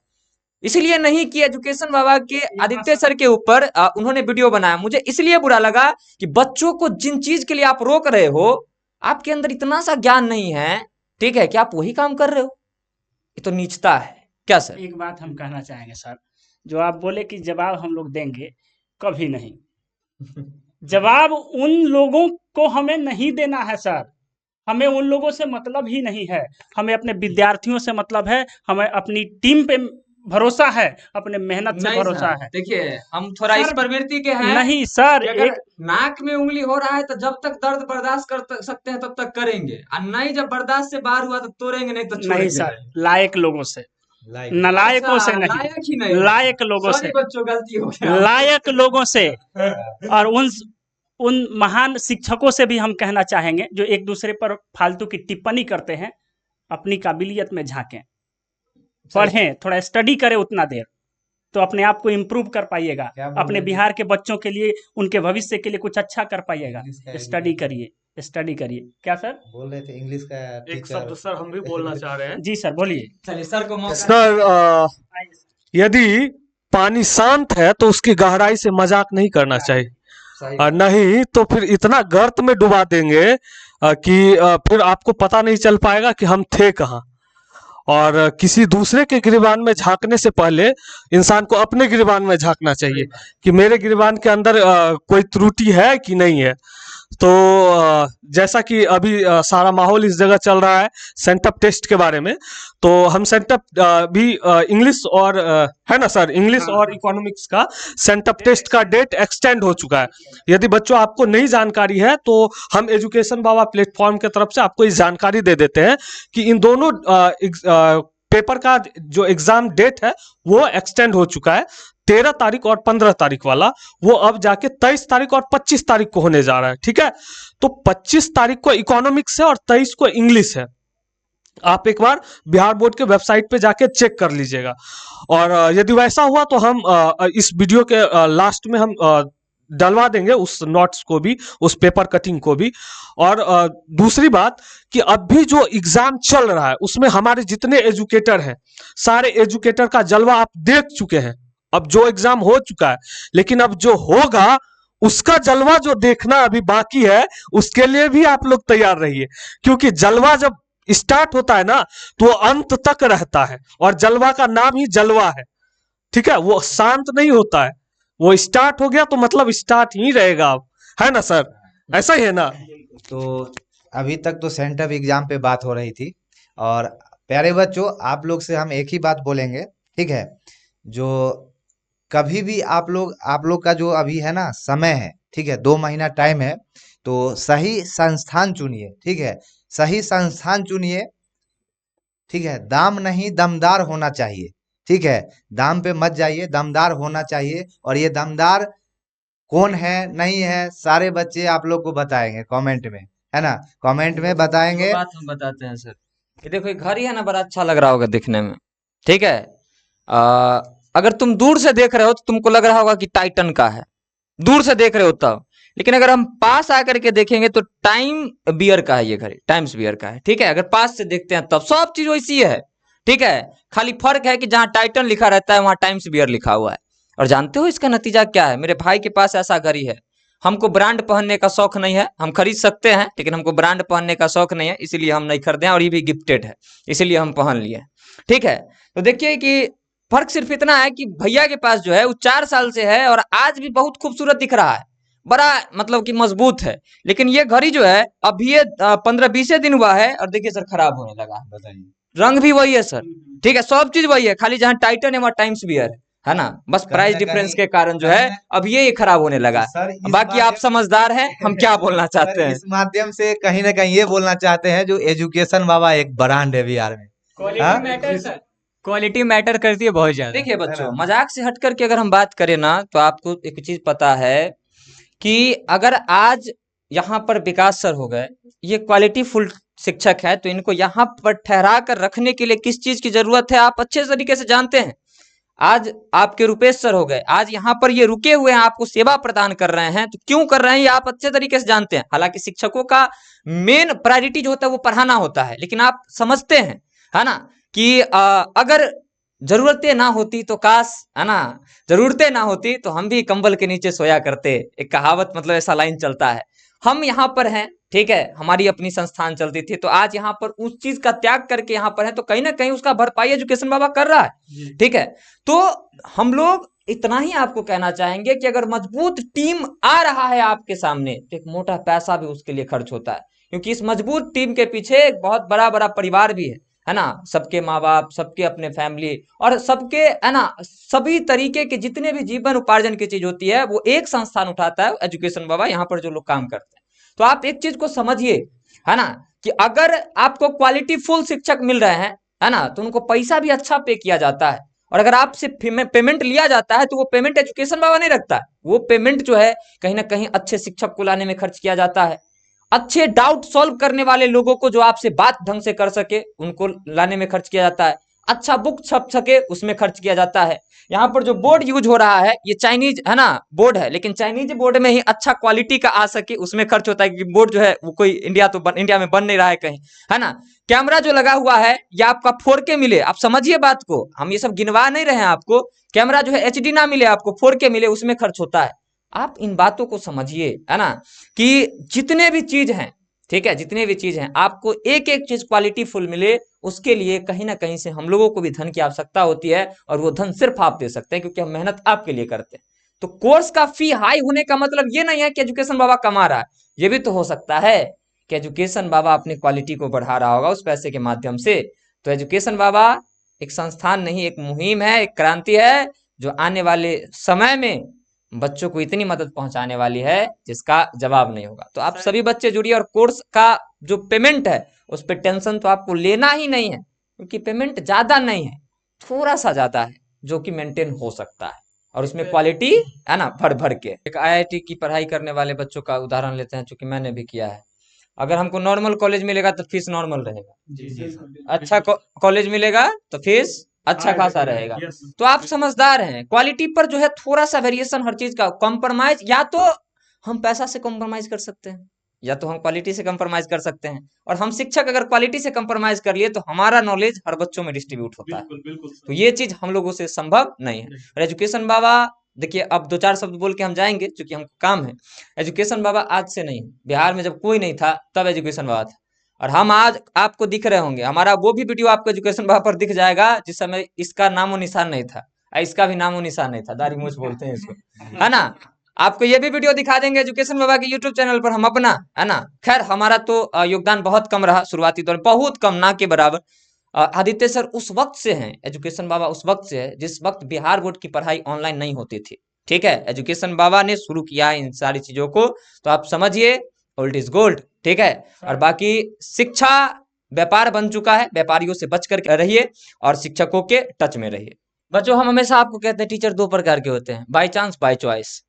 इसलिए नहीं कि एजुकेशन बाबा के आदित्य सर के ऊपर उन्होंने वीडियो बनाया। मुझे इसलिए बुरा लगा कि बच्चों को जिन चीज के लिए आप रोक रहे हो, आपके अंदर इतना सा ज्ञान नहीं है, ठीक है, कि आप वही काम कर रहे हो। ये तो नीचता है क्या सर? एक बात हम कहना चाहेंगे सर, जो आप बोले कि जवाब हम लोग देंगे, कभी नहीं। जवाब उन लोगों को हमें नहीं देना है सर, हमें उन लोगों से मतलब ही नहीं है। हमें अपने विद्यार्थियों से मतलब है, हमें अपनी टीम पे भरोसा है, अपने मेहनत से भरोसा है। देखिए, हम थोड़ा इस सर, प्रवृत्ति के हैं, नहीं सर, अगर एक नाक में उंगली हो रहा है तो जब तक दर्द बर्दाश्त कर सकते हैं तब तक करेंगे, और नहीं, जब बर्दाश्त से बाहर हुआ तो तोड़ेंगे, नहीं तो नहीं छोड़ेंगे। सर, लायक लोगों से, लाइक नलायकों से अच्छा, नहीं, लायक ही नहीं, लायक लोगों सॉरी से, बच्चों, गलती हो गया। लायक लोगों से, और उन महान शिक्षकों से भी हम कहना चाहेंगे जो एक दूसरे पर फालतू की टिप्पणी करते हैं। अपनी काबिलियत में झांकें, पढ़ें, थोड़ा स्टडी करें, उतना देर तो अपने आप को इम्प्रूव कर पाइएगा। क्या बोल अपने रहे थे? बिहार के बच्चों के लिए, उनके भविष्य के लिए कुछ अच्छा कर पाइएगा। इंग्लिश का स्टडी करिए, स्टडी करिए। क्या सर? बोल रहे थे इंग्लिश का एक शब्द सर हम भी बोलना चाह रहे हैं। जी सर, बोलिए। चलिए सर को मौका। सर, यदि पानी शांत है तो उसकी गहराई से मजाक नहीं करना चाहिए, सही और नहीं तो फिर इतना गर्त में डुबा देंगे कि फिर आपको पता नहीं चल पाएगा कि हम थे कहाँ। और किसी दूसरे के गिरबान में झांकने से पहले इंसान को अपने गिरबान में झांकना चाहिए कि मेरे गिरबान के अंदर कोई त्रुटि है कि नहीं है। तो जैसा कि अभी सारा माहौल इस जगह चल रहा है सेंटअप टेस्ट के बारे में, तो हम सेंटअप भी इंग्लिश और है ना सर, इंग्लिश और इकोनॉमिक्स का सेंटअप टेस्ट का डेट एक्सटेंड हो चुका है। यदि बच्चों आपको नई जानकारी है तो हम एजुकेशन बाबा प्लेटफॉर्म के तरफ से आपको इस जानकारी दे देते हैं कि इन दोनों पेपर का जो एग्जाम डेट है वो एक्सटेंड हो चुका है। 13 तारीख और 15 तारीख वाला, वो अब जाके 23 तारीख और 25 तारीख को होने जा रहा है, ठीक है। तो 25 तारीख को इकोनॉमिक्स है और 23 को इंग्लिश है। आप एक बार बिहार बोर्ड के वेबसाइट पे जाके चेक कर लीजिएगा। और यदि वैसा हुआ तो हम इस वीडियो के लास्ट में हम डलवा देंगे उस नोट्स को भी, उस पेपर कटिंग को भी। और दूसरी बात कि अब भी जो एग्जाम चल रहा है उसमें हमारे जितने एजुकेटर हैं, सारे एजुकेटर का जलवा आप देख चुके हैं। अब जो एग्जाम हो चुका है, लेकिन अब जो होगा उसका जलवा जो देखना अभी बाकी है, उसके लिए भी आप लोग तैयार रहिए, क्योंकि जलवा जब स्टार्ट होता है ना तो वो अंत तक रहता है, और जलवा का नाम ही जलवा है, ठीक है। वो शांत नहीं होता है, वो स्टार्ट हो गया तो मतलब स्टार्ट ही रहेगा, अब है ना सर, ऐसा ही है ना। तो अभी तक तो सेंटअप एग्जाम पे बात हो रही थी, और प्यारे बच्चों आप लोग से हम एक ही बात बोलेंगे, ठीक है। जो कभी भी आप लोग का जो अभी है ना समय है, ठीक है, 2 महीना टाइम है, तो सही संस्थान चुनिए, ठीक है, सही संस्थान चुनिए, ठीक है। दाम नहीं, दमदार होना चाहिए, ठीक है। दाम पे मत जाइए, दमदार होना चाहिए। और ये दमदार कौन है नहीं है, सारे बच्चे आप लोग को बताएंगे कमेंट में, है ना, कमेंट में बताएंगे। एक बात हम बताते हैं सर, ये देखो ये घर ही है ना, बड़ा अच्छा लग रहा होगा दिखने में, ठीक है। अगर तुम दूर से देख रहे हो तो तुमको लग रहा होगा कि टाइटन का है, दूर से देख रहे हो तब। लेकिन अगर हम पास आकर के देखेंगे तो टाइम बियर का है, ये घड़ी टाइम्स बियर का है, ठीक है। अगर पास से देखते हैं तब सब चीज वैसी है, ठीक है। खाली फर्क है कि जहाँ टाइटन लिखा रहता है वहां टाइम्स बियर लिखा हुआ है। और जानते हो इसका नतीजा क्या है? मेरे भाई के पास ऐसा घड़ी है। हमको ब्रांड पहनने का शौक नहीं है, हम खरीद सकते हैं लेकिन हमको ब्रांड पहनने का शौक नहीं है, इसीलिए हम नहीं खरीदे हैं। और ये भी गिफ्टेड है, इसीलिए हम पहन लिए, ठीक है। तो देखिए कि फर्क सिर्फ इतना है कि भैया के पास जो है वो 4 साल से है और आज भी बहुत खूबसूरत दिख रहा है, बड़ा मतलब कि मजबूत है। लेकिन ये घड़ी जो है अभी ये 15-20 दिन हुआ है और देखिए सर खराब होने लगा है। बताइए। रंग भी वही है सर, ठीक है, सब चीज वही है, खाली जहाँ टाइटन है वहाँ टाइम्स बियर है ना, बस कहीं प्राइस ना डिफरेंस कहीं के कारण जो कहीं है ना अब ये खराब होने लगा है। सर इस बाकी आप माध्यम समझदार हैं, हम क्या बोलना सर चाहते हैं। इस माध्यम से कहीं ना कहीं ये बोलना चाहते हैं जो एजुकेशन बाबा एक ब्रांड है बिहार में। हाँ? क्वालिटी मैटर करती है बहुत ज्यादा। देखिए है बच्चों, ना? मजाक से हट करके अगर हम बात करें ना तो आपको एक चीज पता है कि अगर आज यहाँ पर विकास सर हो गए, ये क्वालिटी फुल शिक्षक है, तो इनको यहाँ पर ठहरा कर रखने के लिए किस चीज की जरूरत है आप अच्छे तरीके से जानते हैं। आज आपके रुपेश सर हो गए, आज यहाँ पर ये रुके हुए हैं, आपको सेवा प्रदान कर रहे हैं, तो क्यों कर रहे हैं ये आप अच्छे तरीके से जानते हैं। हालांकि शिक्षकों का मेन प्रायोरिटी जो होता है वो पढ़ाना होता है, लेकिन आप समझते हैं, है ना, कि अगर जरूरतें ना होती तो काश, है ना, जरूरतें ना होती तो हम भी कंबल के नीचे सोया करते। एक कहावत मतलब ऐसा लाइन चलता है। हम यहाँ पर हैं, ठीक है, हमारी अपनी संस्थान चलती थी, तो आज यहाँ पर उस चीज का त्याग करके यहाँ पर है, तो कहीं ना कहीं उसका भरपाई एजुकेशन बाबा कर रहा है, ठीक है। तो हम लोग इतना ही आपको कहना चाहेंगे कि अगर मजबूत टीम आ रहा है आपके सामने तो एक मोटा पैसा भी उसके लिए खर्च होता है, क्योंकि इस मजबूत टीम के पीछे एक बहुत बड़ा बड़ा परिवार भी है ना, सबके माँ बाप, सबके अपने फैमिली और सबके, है ना, सभी तरीके के जितने भी जीवन उपार्जन की चीज होती है वो एक संस्थान उठाता है, एजुकेशन बाबा, यहाँ पर जो लोग काम करते हैं। तो आप एक चीज को समझिए, है ना, कि अगर आपको क्वालिटी फुल शिक्षक मिल रहे हैं, है ना, तो उनको पैसा भी अच्छा पे किया जाता है, और अगर आपसे पेमेंट लिया जाता है तो वो पेमेंट एजुकेशन बाबा नहीं रखता है, वो पेमेंट जो है कहीं ना कहीं अच्छे शिक्षक को लाने में खर्च किया जाता है, अच्छे डाउट सॉल्व करने वाले लोगों को जो आपसे बात ढंग से कर सके उनको लाने में खर्च किया जाता है, अच्छा बुक छप सके उसमें खर्च किया जाता है। यहाँ पर जो बोर्ड यूज हो रहा है ये चाइनीज, है ना, बोर्ड है, लेकिन चाइनीज बोर्ड में ही अच्छा क्वालिटी का आ सके उसमें खर्च होता है, क्योंकि बोर्ड जो है वो कोई इंडिया में बन नहीं रहा है कहीं, है ना। कैमरा जो लगा हुआ है या आपका 4K मिले, आप समझिए बात को, हम ये सब गिनवा नहीं रहे हैं आपको, कैमरा जो है HD ना मिले आपको, 4K मिले, उसमें खर्च होता है। आप इन बातों को समझिए, है ना, कि जितने भी चीज हैं, ठीक है, जितने भी चीज हैं आपको एक एक चीज क्वालिटी फुल मिले, उसके लिए कहीं ना कहीं से हम लोगों को भी धन की आवश्यकता होती है, और वो धन सिर्फ आप दे सकते हैं क्योंकि हम मेहनत आपके लिए करते हैं। तो कोर्स का फी हाई होने का मतलब ये नहीं है कि एजुकेशन बाबा कमा रहा है, ये भी तो हो सकता है कि एजुकेशन बाबा अपनी क्वालिटी को बढ़ा रहा होगा उस पैसे के माध्यम से। तो एजुकेशन बाबा एक संस्थान नहीं, एक मुहिम है, एक क्रांति है, जो आने वाले समय में बच्चों को इतनी मदद पहुंचाने वाली है जिसका जवाब नहीं होगा। तो आप सभी बच्चे जुड़िए, और कोर्स का जो पेमेंट है उस पर टेंशन तो आपको लेना ही नहीं है, क्योंकि पेमेंट ज्यादा नहीं है, थोड़ा सा ज्यादा है जो कि मेंटेन हो सकता है, और उसमें क्वालिटी, है ना, भर भर के। एक IIT की पढ़ाई करने वाले बच्चों का उदाहरण लेते हैं, चूंकि मैंने भी किया है। अगर हमको नॉर्मल कॉलेज मिलेगा तो फीस नॉर्मल रहेगा, अच्छा कॉलेज मिलेगा तो फीस अच्छा खासा रहेगा। तो आप समझदार हैं, क्वालिटी पर जो है थोड़ा सा वेरिएशन हर चीज का, कॉम्प्रोमाइज, या तो हम पैसा से कॉम्प्रोमाइज कर सकते हैं या तो हम क्वालिटी से कॉम्प्रोमाइज कर सकते हैं, और हम शिक्षक अगर क्वालिटी से कॉम्प्रोमाइज कर लिए तो हमारा नॉलेज हर बच्चों में डिस्ट्रीब्यूट होता है, तो ये चीज हम लोगों से संभव नहीं है। और एजुकेशन बाबा, देखिए अब 2-4 शब्द बोल के हम जाएंगे क्योंकि हमको काम है। एजुकेशन बाबा आज से नहीं, बिहार में जब कोई नहीं था तब एजुकेशन बाबा था, और हम आज आपको दिख रहे होंगे, हमारा वो भी वीडियो आपको एजुकेशन बाबा पर दिख जाएगा जिस समय इसका नामो निशान नहीं था, इसका भी नामो निशान नहीं था, दाढ़ी मूछ बोलते हैं इसको, है ना। आपको ये भी वीडियो दिखा देंगे एजुकेशन बाबा के यूट्यूब चैनल पर, हम अपना, है ना। खैर हमारा तो योगदान बहुत कम रहा शुरुआती दौर में, बहुत कम, ना के बराबर। आदित्य सर उस वक्त से हैं, एजुकेशन बाबा उस वक्त से है जिस वक्त बिहार बोर्ड की पढ़ाई ऑनलाइन नहीं होती थी, ठीक है। एजुकेशन बाबा ने शुरू किया है इन सारी चीजों को, तो आप समझिए ओल्ड इज गोल्ड, ठीक है। और बाकी शिक्षा व्यापार बन चुका है, व्यापारियों से बच कर रहिए और शिक्षकों के टच में रहिए। बच्चों, हम हमेशा आपको कहते हैं टीचर 2 प्रकार के होते हैं, बाई चांस, बाई चॉइस।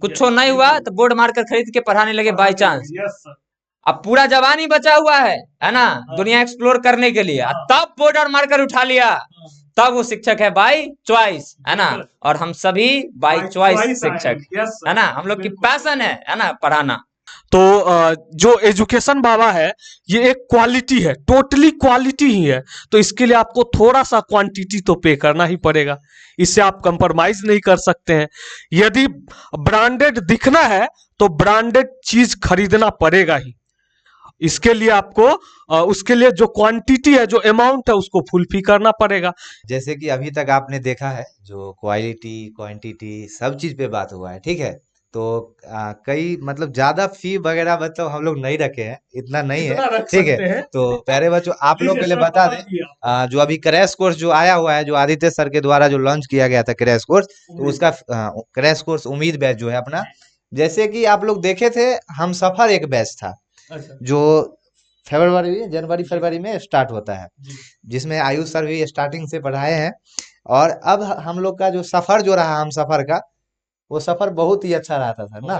कुछ नहीं हुआ तो बोर्ड मारकर खरीद के पढ़ाने लगे बाई चांस। अब पूरा जवान ही बचा हुआ है ना, दुनिया एक्सप्लोर करने के लिए, तब बोर्ड और मारकर उठा लिया, तब वो शिक्षक है बाई चॉइस, है ना। और हम सभी बाई चॉइस शिक्षक, है ना, हम लोग की पैशन है ना, पढ़ाना। तो जो एजुकेशन बाबा है ये एक क्वालिटी है, टोटली क्वालिटी ही है, तो इसके लिए आपको थोड़ा सा क्वांटिटी तो पे करना ही पड़ेगा, इससे आप कंप्रोमाइज नहीं कर सकते हैं। यदि ब्रांडेड दिखना है तो ब्रांडेड चीज खरीदना पड़ेगा ही। इसके लिए आपको उसके लिए जो क्वांटिटी है, जो अमाउंट है, उसको फुलफिल करना पड़ेगा। जैसे कि अभी तक आपने देखा है जो क्वालिटी क्वांटिटी सब चीज पे बात हुआ है, ठीक है। तो कई मतलब ज्यादा फी वगैरह मतलब हम लोग नहीं रखे हैं, इतना नहीं है, इतना रख ठीक है। सकते हैं। तो प्यारे बच्चों आप लोग ठीक के है लिए सर, बता बता दें, दिए आप। जो अभी क्रैश कोर्स जो आया हुआ है, जो आदित्य सर के द्वारा जो लॉन्च किया गया था क्रैश कोर्स, तो उम्मीद उसका क्रैश कोर्स उम्मीद बैच जो है अपना, जैसे कि आप लोग देखे थे, हम सफर एक बैच था अच्छा जो जनवरी फरवरी में स्टार्ट होता है, जी। जिसमें आयुष सर भी स्टार्टिंग से पढ़ाए हैं। और अब हम लोग का जो सफर जो रहा हम सफर का, वो सफर बहुत ही अच्छा रहा था सर ना।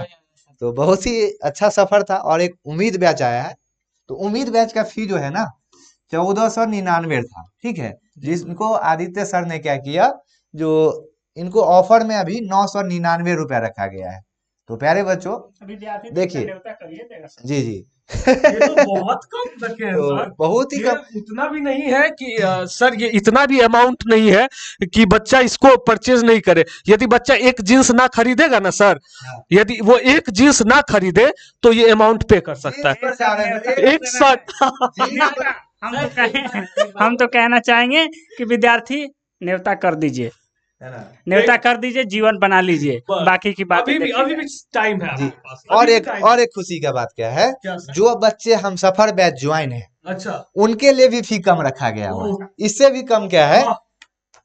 तो बहुत ही अच्छा सफर था। और एक उम्मीद बैच आया है, तो उम्मीद बैच का फी जो है ना 1499 था, ठीक है। जिसको आदित्य सर ने क्या किया, जो इनको ऑफर में अभी 999 रुपया रखा गया है। तो प्यारे बच्चों विद्यार्थी देखिए, न्योता करिए देगा सर। जी जी ये तो बहुत कम रखे हैं तो सर। बहुत ही ये कम। उतना भी नहीं है कि सर ये इतना भी अमाउंट नहीं है कि बच्चा इसको परचेज नहीं करे। यदि बच्चा एक जींस ना खरीदेगा ना सर, हाँ। यदि वो एक जींस ना खरीदे तो ये अमाउंट पे कर सकता है। पर जा रहे हैं सर, एक शर्ट जीन्स पर- हम तो कहना चाहेंगे कि विद्यार्थी न्योता कर दीजिए, है ना। न्योता कर दीजिए, जीवन बना लीजिए, बस। बाकी की बातें अभी भी देखिए। टाइम है जी। आपके पास। और अभी भी एक time और एक खुशी का बात क्या है, क्या सर? जो बच्चे हम सफर बैच ज्वाइन है, अच्छा। उनके लिए भी फी कम रखा गया हुआ ओह। है। इससे भी कम क्या है, वाह,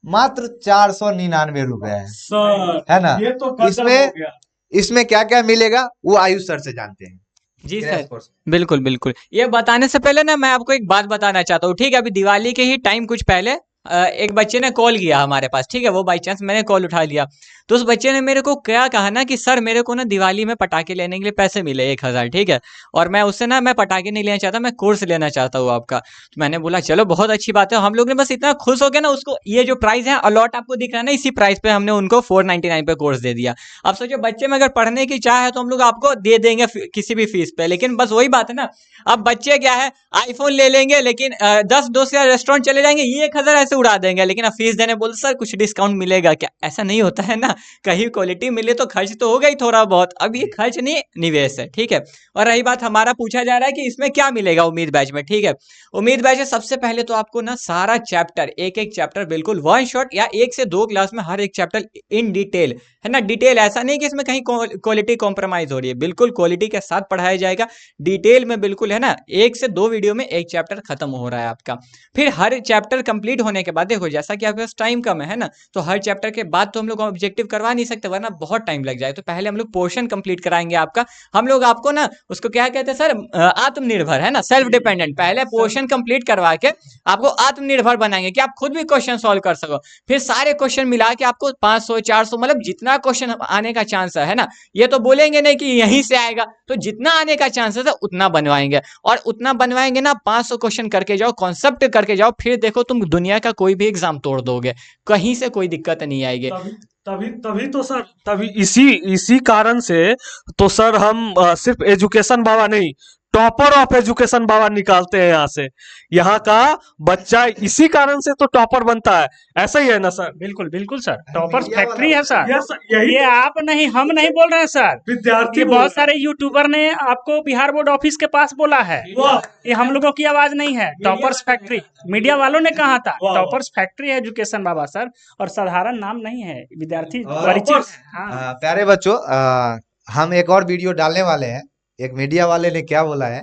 मात्र 499 रुपए है सर है ना। ये तो गजब हो इसमें गया। इसमें क्या क्या मिलेगा वो आयुष सर से जानते हैं। जी क्रैश सर, कोर्स। बिल्कुल बिल्कुल। ये बताने से पहले ना मैं आपको एक बात बताना चाहता हूँ, ठीक है। अभी दिवाली के ही टाइम कुछ पहले एक बच्चे ने कॉल किया हमारे पास, ठीक है। वो बाई चांस मैंने कॉल उठा लिया, तो उस बच्चे ने मेरे को क्या कहा ना कि सर मेरे को ना दिवाली में पटाखे लेने के लिए पैसे मिले 1000, ठीक है। और मैं उससे ना मैं पटाखे नहीं लेना चाहता, मैं कोर्स लेना चाहता हूँ आपका। तो मैंने बोला चलो बहुत अच्छी बात है। हम लोग ने बस इतना खुश हो गया ना, उसको ये जो प्राइस है अलॉट आपको दिख रहा है ना, इसी प्राइस पे हमने उनको 499 पे कोर्स दे दिया। अब सोचो बच्चे में अगर पढ़ने की चाह है तो हम लोग आपको दे देंगे किसी भी फीस पे। लेकिन बस वही बात है ना, अब बच्चे क्या है, आईफोन ले लेंगे लेकिन 10 दोस्त या रेस्टोरेंट चले जाएंगे, ये 1000 ऐसे उड़ा देंगे, लेकिन अब फीस देने बोल सर कुछ डिस्काउंट मिलेगा क्या? ऐसा नहीं होता है ना। कहीं क्वालिटी मिले तो खर्च तो होगा ही थोड़ा बहुत। अब ये खर्च नहीं, निवेश है, ठीक है। और रही बात हमारा, पूछा जा रहा है कि इसमें क्या मिलेगा उम्मीद बैच में, ठीक है। उम्मीद बैच में सबसे पहले तो आपको ना सारा चैप्टर, एक एक चैप्टर बिल्कुल वन शॉट या 1 से 2 क्लास में हर एक चैप्टर इन डिटेल, है ना। डिटेल ऐसा नहीं कि इसमें कहीं क्वालिटी कॉम्प्रोमाइज हो रही है, बिल्कुल क्वालिटी के साथ पढ़ाया जाएगा डिटेल में, बिल्कुल, है ना। 1 से 2 वीडियो में एक चैप्टर खत्म हो रहा है आपका। फिर हर चैप्टर कंप्लीट होने के बाद देखो, जैसा कि आपके पास टाइम कम है ना, तो हर चैप्टर के बाद तो हम लोग ऑब्जेक्टिव करवा नहीं सकते, वरना बहुत टाइम लग जाए। तो पहले हम लोग पोर्शन कंप्लीट कराएंगे आपका। हम लोग आपको ना उसको क्या कहते हैं सर, आत्मनिर्भर, है ना, सेल्फ डिपेंडेंट। पहले पोर्शन कंप्लीट करवा के आपको आत्मनिर्भर बनाएंगे कि आप खुद भी क्वेश्चन सॉल्व कर सको। फिर सारे क्वेश्चन मिला के आपको 500 400 मतलब जितना क्वेश्चन आने का चांस है ना, ये तो बोलेंगे नहीं कि यहीं से आएगा, तो जितना आने का चांसेस है उतना बनवाएंगे। और उतना बनवाएंगे ना, 500 क्वेश्चन करके जाओ, कॉन्सेप्ट करके जाओ, फिर देखो तुम दुनिया का कोई भी एग्जाम तोड़ दोगे, कहीं से कोई दिक्कत नहीं आएगी। तभी तभी तभी तो सर, तभी इसी इसी कारण से तो सर हम सिर्फ एजुकेशन बाबा नहीं, टॉपर ऑफ एजुकेशन बाबा निकालते हैं यहाँ से। यहाँ का बच्चा इसी कारण से तो टॉपर बनता है। ऐसा ही है ना सर? बिल्कुल बिल्कुल सर, टॉपर्स मीडिया वाला फैक्ट्री है सर। यही ये आप नहीं, हम नहीं बोल रहे हैं सर, विद्यार्थी ये बोल बहुत रहा सारे यूट्यूबर ने आपको बिहार बोर्ड ऑफिस के पास बोला है। है। वाह, ये हम लोगों की आवाज नहीं है, टॉपर्स फैक्ट्री मीडिया वालों ने कहा था। वाह, टॉपर्स फैक्ट्री है एजुकेशन बाबा सर, और साधारण नाम नहीं है, विद्यार्थी और परिचित toppers, है। हाँ प्यारे बच्चों हम एक और वीडियो डालने वाले हैं। एक मीडिया वाले ने क्या बोला है,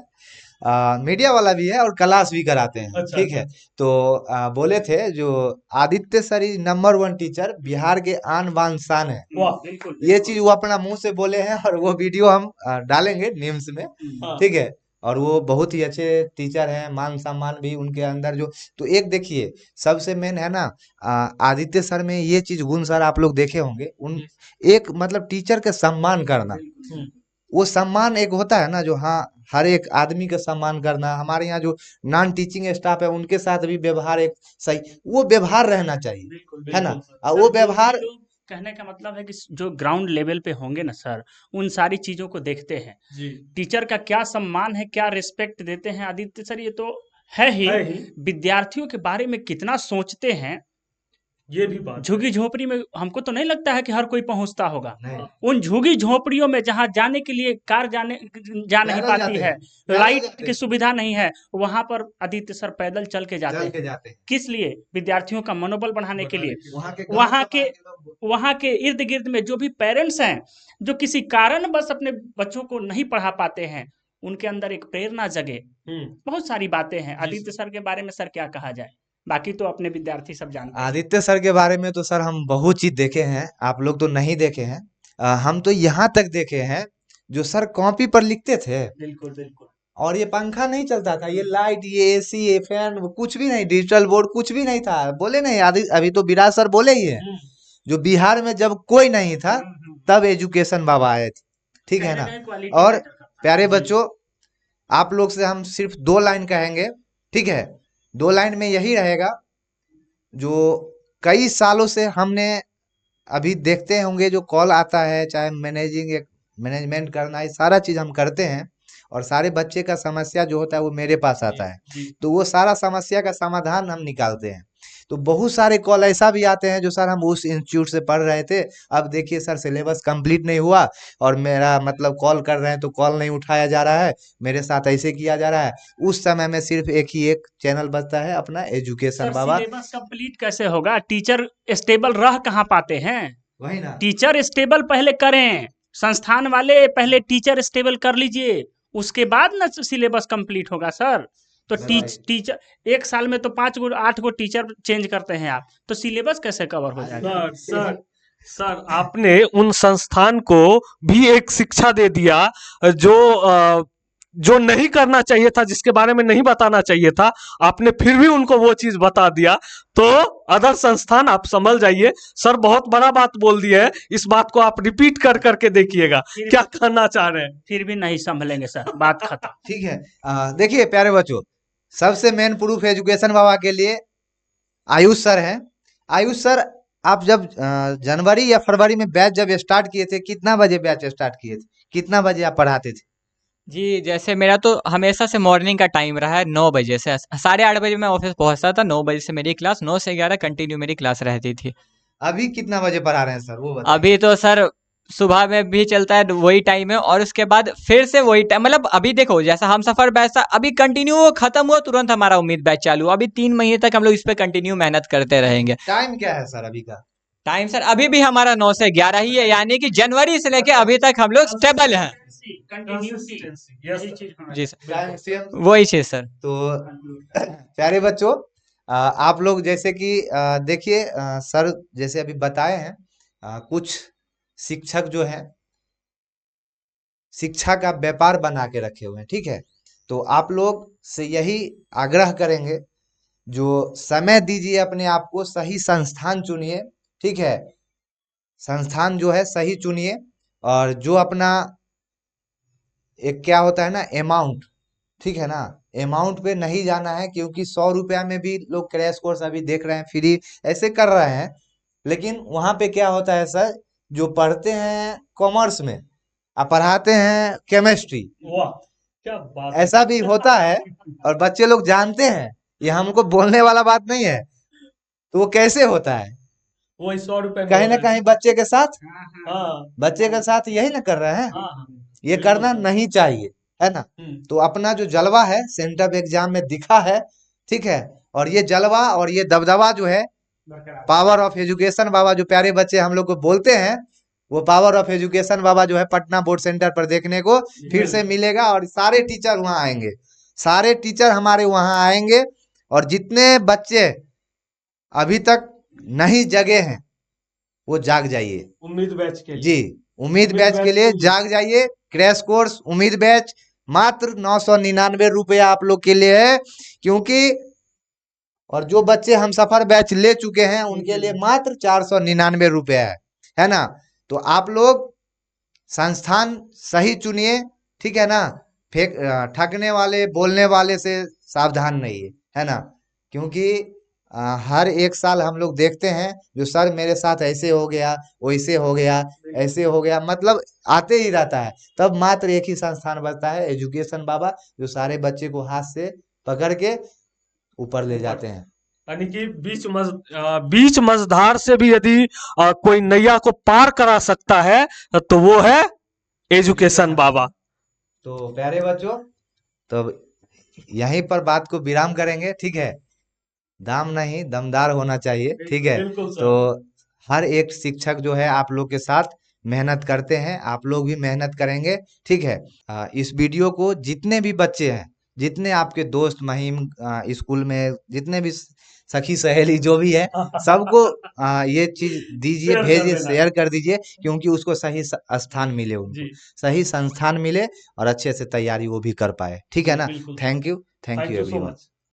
मीडिया वाला भी है और क्लास भी कराते हैं, अच्छा, ठीक है। तो बोले थे जो Aditya sir is number 1 teacher, Bihar के आन बान शान है। वाह, बिल्कुल ये चीज वो अपना मुंह से बोले हैं, और वो वीडियो हम डालेंगे नीम्स में, हाँ। ठीक है। और वो बहुत ही अच्छे टीचर हैं, मान सम्मान भी उनके अंदर जो, तो एक देखिए सबसे मेन है ना, आदित्य सर में ये चीज गुण सर आप लोग देखे होंगे, उन एक मतलब टीचर के सम्मान करना। हम्म। वो सम्मान एक होता है ना, जो हाँ हर एक आदमी का सम्मान करना। हमारे यहाँ जो नॉन टीचिंग स्टाफ है उनके साथ भी व्यवहार एक सही, वो व्यवहार रहना चाहिए, बिल्कुल है ना। बिल्कुल सर। और वो सर, जो भी व्यवहार, लोग, कहने का मतलब है कि जो ग्राउंड लेवल पे होंगे ना सर, उन सारी चीजों को देखते हैं। जी, टीचर का क्या सम्मान है, क्या रिस्पेक्ट देते हैं आदित्य सर, ये तो है ही। है ही। विद्यार्थियों के बारे में कितना सोचते हैं, ये भी बात झुग्गी झोपड़ी में हमको तो नहीं लगता है कि हर कोई पहुंचता होगा। नहीं, उन झुग्गी झोपड़ियों में जहां जाने के लिए कार जा नहीं पैदल पाती जाते है, हैं, पैदल लाइट जाते की हैं, सुविधा नहीं है, वहां पर आदित्य सर पैदल चल के जाते चल हैं। के जाते हैं। किस लिए? विद्यार्थियों का मनोबल बढ़ाने के लिए। वहाँ के गांव वहाँ के समाज के लोग वहाँ के इर्द गिर्द में जो भी पेरेंट्स हैं, जो किसी कारण बस अपने बच्चों को नहीं पढ़ा पाते हैं, उनके अंदर एक प्रेरणा जगे। बहुत सारी बातें हैं। आदित्य सर के बारे में सर क्या कहा जाए, बाकी तो अपने विद्यार्थी सब जानते हैं। आदित्य सर के बारे में तो सर हम बहुत चीज देखे हैं, आप लोग तो नहीं देखे हैं। हम तो यहाँ तक देखे हैं जो सर कॉपी पर लिखते थे, बिल्कुल बिल्कुल। और ये पंखा नहीं चलता था, ये लाइट, ये एसी, ये फैन, वो कुछ भी नहीं, डिजिटल बोर्ड कुछ भी नहीं था। बोले नहीं, आदि अभी तो विराज सर बोले ही है, जो बिहार में जब कोई नहीं था तब एजुकेशन बाबा आए थे, ठीक है ना। और प्यारे बच्चों, आप लोग से हम सिर्फ 2 लाइन कहेंगे, ठीक है। 2 लाइन में यही रहेगा, जो कई सालों से हमने अभी देखते होंगे जो कॉल आता है, चाहे मैनेजमेंट करना, ये सारा चीज हम करते हैं, और सारे बच्चे का समस्या जो होता है वो मेरे पास आता है, तो वो सारा समस्या का समाधान हम निकालते हैं। तो बहुत सारे कॉल ऐसा भी आते हैं जो सर हम उस इंस्टीट्यूट से पढ़ रहे थे, अब देखिए सर सिलेबस कंप्लीट नहीं हुआ, और मेरा मतलब कॉल कर रहे हैं तो कॉल नहीं उठाया जा रहा है, मेरे साथ ऐसे किया जा रहा है। उस समय में सिर्फ एक ही एक चैनल बचता है, अपना एजुकेशन सर बाबा। सिलेबस कंप्लीट कैसे होगा? टीचर स्टेबल रह कहाँ पाते हैं? वही ना, टीचर स्टेबल पहले करें, संस्थान वाले पहले टीचर स्टेबल कर लीजिए, उसके बाद ना सिलेबस कंप्लीट होगा सर। तो टीचर 1 साल में तो 5 गो 8 गो टीचर चेंज करते हैं आप, तो सिलेबस कैसे कवर हो जाएगा? सर सर आपने उन संस्थान को भी एक शिक्षा दे दिया जो नहीं करना चाहिए था, जिसके बारे में नहीं बताना चाहिए था, आपने फिर भी उनको वो चीज बता दिया। तो अदर संस्थान आप संभल जाइए। सर बहुत बड़ा बात बोल दिया है, इस बात को आप रिपीट कर करके देखिएगा क्या कहना चाह रहे हैं। फिर भी नहीं संभलेंगे सर, बात खत्म। ठीक है। देखिए प्यारे बच्चों, सबसे मेन प्रूफ एजुकेशन बाबा के लिए आयुष सर हैं। आयुष सर, आप जब जनवरी या फरवरी में बैच जब स्टार्ट किए थे, कितना बजे बैच स्टार्ट किए थे, कितना बजे आप पढ़ाते थे? जी, जैसे मेरा तो हमेशा से मॉर्निंग का टाइम रहा है, 9 बजे से 8:30 बजे मैं ऑफिस पहुंचता था। 9 बजे से मेरी क्लास, 9 से 11 कंटिन्यू मेरी क्लास रहती थी। अभी कितना बजे पढ़ा रहे हैं सर, वो बताइए। अभी तो सर सुबह में भी चलता है वही टाइम है, और उसके बाद फिर से वही टाइम, मतलब अभी देखो जैसा हम सफर बैच था, अभी कंटिन्यू खत्म हुआ तुरंत हमारा उम्मीद बैच चालू हुआ। अभी 3 महीने तक हम लोग इस पे कंटिन्यू मेहनत करते रहेंगे। टाइम क्या है सर अभी का? टाइम सर अभी भी हमारा 9 से 11 ही है, यानी कि जनवरी से लेके अभी तक हम लोग स्टेबल हैं। जी सर, टाइम सेम। वही चीज सर। तो प्यारे बच्चों, आप लोग जैसे कि देखिए, सर जैसे अभी बताए हैं, कुछ शिक्षक जो हैं शिक्षा का व्यापार बना के रखे हुए हैं, ठीक है। तो आप लोग से यही आग्रह करेंगे, जो समय दीजिए अपने आप को, सही संस्थान चुनिए, ठीक है। संस्थान जो है सही चुनिए, और जो अपना एक क्या होता है ना, अमाउंट, ठीक है ना, अमाउंट पे नहीं जाना है, क्योंकि 100 रुपया में भी लोग क्रैश कोर्स अभी देख रहे हैं, फ्री ऐसे कर रहे हैं। लेकिन वहां पे क्या होता है सर, जो पढ़ते हैं कॉमर्स में आप पढ़ाते हैं केमिस्ट्री, वाह क्या बात है। ऐसा भी होता है, और बच्चे लोग जानते हैं, ये हमको बोलने वाला बात नहीं है। तो वो कैसे होता है, वो 100 रुपए में कहीं ना हो रहा है। कहीं बच्चे के साथ, हाँ बच्चे के साथ यही ना कर रहे हैं। हाँ ये करना नहीं चाहिए, है ना। तो अपना जो जलवा है सेंटअप एग्जाम में दिखा है, ठीक है। और ये जलवा और ये दबदबा जो है, पावर ऑफ एजुकेशन बाबा जो प्यारे बच्चे हम लोग को बोलते हैं, वो पावर ऑफ एजुकेशन बाबा जो है पटना बोर्ड सेंटर पर देखने को फिर से मिलेगा, और सारे टीचर वहां आएंगे, सारे टीचर हमारे वहां आएंगे। और जितने बच्चे अभी तक नहीं जगे हैं, वो जाग जाइए। उम्मीद बैच के लिए। जी, उम्मीद बैच के लिए जाग जाइए। क्रैश कोर्स उम्मीद बैच मात्र 999 रुपया आप लोग के लिए है, क्योंकि और जो बच्चे हम सफर बैच ले चुके हैं उनके लिए मात्र 499 रुपया है ना। तो आप लोग संस्थान सही चुनिए, ठीक है ना। फेक ठगने वाले बोलने वाले से सावधान रहिए, है ना। क्योंकि हर एक साल हम लोग देखते हैं, जो सर मेरे साथ ऐसे हो गया, वैसे हो गया, ऐसे हो गया, मतलब आते ही रहता है। तब मात्र एक ही संस्थान बचता है, एजुकेशन बाबा, जो सारे बच्चे को हाथ से पकड़ के ऊपर ले जाते हैं। यानी कि बीच मझधार से भी यदि कोई नैया को पार करा सकता है तो वो है एजुकेशन बाबा। तो प्यारे बच्चों, तो यहीं पर बात को विराम करेंगे, ठीक है। दाम नहीं दमदार होना चाहिए, ठीक है। बिल्कुल सर। तो हर एक शिक्षक जो है आप लोग के साथ मेहनत करते हैं, आप लोग भी मेहनत करेंगे, ठीक है। इस वीडियो को जितने भी बच्चे हैं, जितने आपके दोस्त महिम स्कूल में जितने भी सखी सहेली जो भी है, सबको ये चीज दीजिए, शेयर कर भेजिए, देना। शेयर कर दीजिए, क्योंकि उसको सही स्थान मिले, उनको जी सही संस्थान मिले और अच्छे से तैयारी वो भी कर पाए, ठीक है ना। बिल्कुल sir. Thank you Thank you so everyone. much.